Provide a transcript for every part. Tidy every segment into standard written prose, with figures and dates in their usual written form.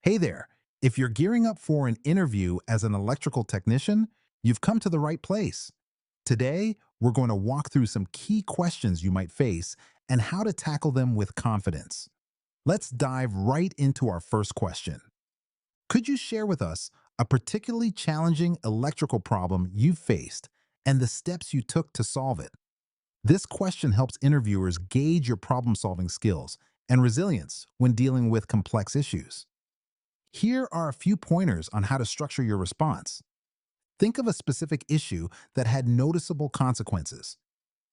Hey there. If you're gearing up for an interview as an electrical technician, you've come to the right place. Today, we're going to walk through some key questions you might face and how to tackle them with confidence. Let's dive right into our first question. Could you share with us a particularly challenging electrical problem you faced and the steps you took to solve it? This question helps interviewers gauge your problem-solving skills and resilience when dealing with complex issues. Here are a few pointers on how to structure your response. Think of a specific issue that had noticeable consequences.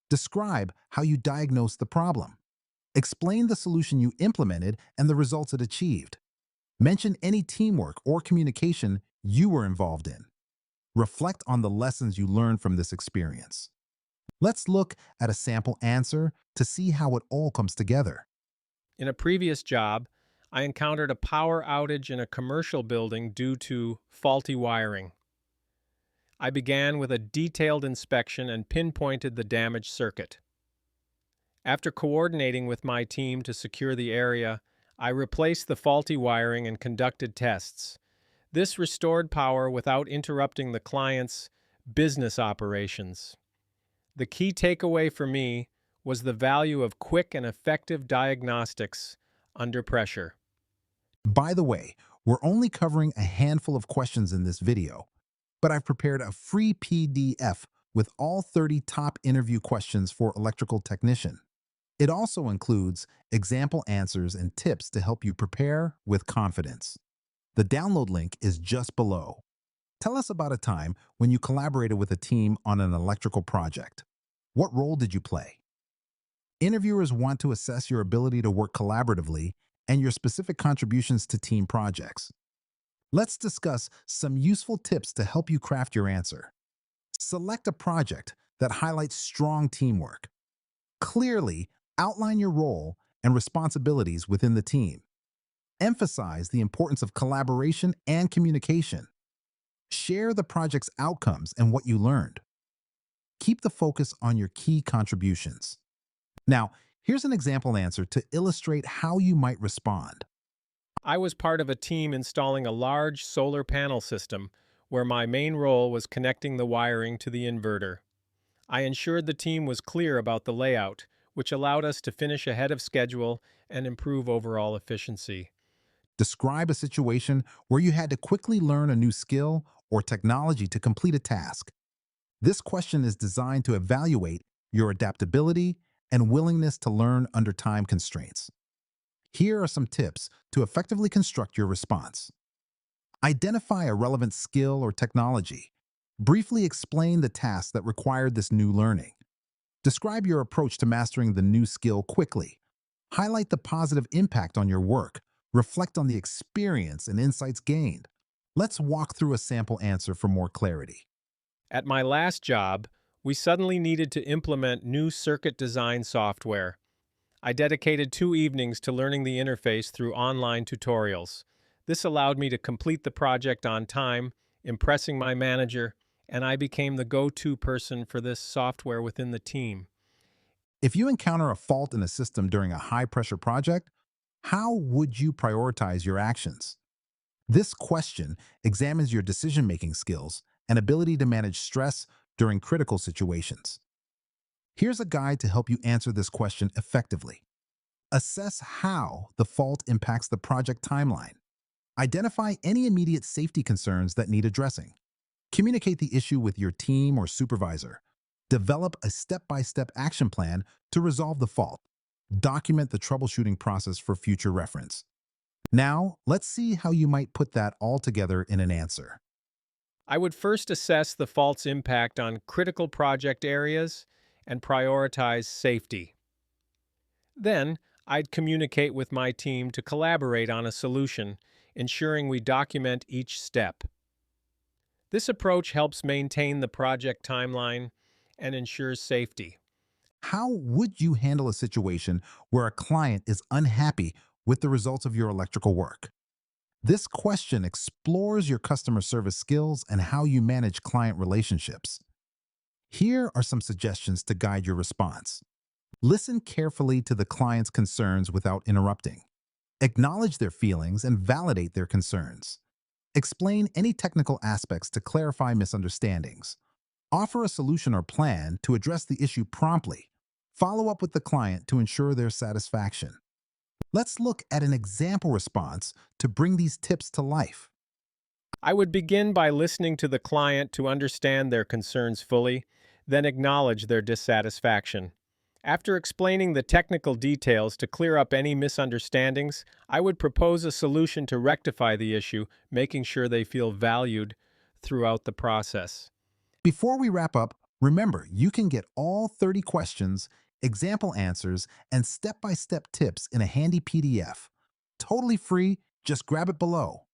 Describe how you diagnosed the problem. Explain the solution you implemented and the results it achieved. Mention any teamwork or communication you were involved in. Reflect on the lessons you learned from this experience. Let's look at a sample answer to see how it all comes together. In a previous job, I encountered a power outage in a commercial building due to faulty wiring. I began with a detailed inspection and pinpointed the damaged circuit. After coordinating with my team to secure the area, I replaced the faulty wiring and conducted tests. This restored power without interrupting the client's business operations. The key takeaway for me was the value of quick and effective diagnostics under pressure. By the way, we're only covering a handful of questions in this video, but I've prepared a free PDF with all 30 top interview questions for electrical technician. It also includes example answers and tips to help you prepare with confidence. The download link is just below. Tell us about a time when you collaborated with a team on an electrical project. What role did you play? Interviewers want to assess your ability to work collaboratively and your specific contributions to team projects. Let's discuss some useful tips to help you craft your answer. Select a project that highlights strong teamwork. Clearly outline your role and responsibilities within the team. Emphasize the importance of collaboration and communication. Share the project's outcomes and what you learned. Keep the focus on your key contributions. Now, here's an example answer to illustrate how you might respond. I was part of a team installing a large solar panel system where my main role was connecting the wiring to the inverter. I ensured the team was clear about the layout, which allowed us to finish ahead of schedule and improve overall efficiency. Describe a situation where you had to quickly learn a new skill or technology to complete a task. This question is designed to evaluate your adaptability and willingness to learn under time constraints. Here are some tips to effectively construct your response. Identify a relevant skill or technology. Briefly explain the task that required this new learning. Describe your approach to mastering the new skill quickly. Highlight the positive impact on your work. Reflect on the experience and insights gained. Let's walk through a sample answer for more clarity. At my last job, we suddenly needed to implement new circuit design software. I dedicated 2 evenings to learning the interface through online tutorials. This allowed me to complete the project on time, impressing my manager, and I became the go-to person for this software within the team. If you encounter a fault in a system during a high-pressure project, how would you prioritize your actions? This question examines your decision-making skills and ability to manage stress during critical situations. Here's a guide to help you answer this question effectively. Assess how the fault impacts the project timeline. Identify any immediate safety concerns that need addressing. Communicate the issue with your team or supervisor. Develop a step-by-step action plan to resolve the fault. Document the troubleshooting process for future reference. Now, let's see how you might put that all together in an answer. I would first assess the fault's impact on critical project areas and prioritize safety. Then, I'd communicate with my team to collaborate on a solution, ensuring we document each step. This approach helps maintain the project timeline and ensures safety. How would you handle a situation where a client is unhappy with the results of your electrical work? This question explores your customer service skills and how you manage client relationships. Here are some suggestions to guide your response. Listen carefully to the client's concerns without interrupting. Acknowledge their feelings and validate their concerns. Explain any technical aspects to clarify misunderstandings. Offer a solution or plan to address the issue promptly. Follow up with the client to ensure their satisfaction. Let's look at an example response to bring these tips to life. I would begin by listening to the client to understand their concerns fully, then acknowledge their dissatisfaction. After explaining the technical details to clear up any misunderstandings, I would propose a solution to rectify the issue, making sure they feel valued throughout the process. Before we wrap up, remember you can get all 30 questions, example answers, and step-by-step tips in a handy PDF. Totally free, just grab it below.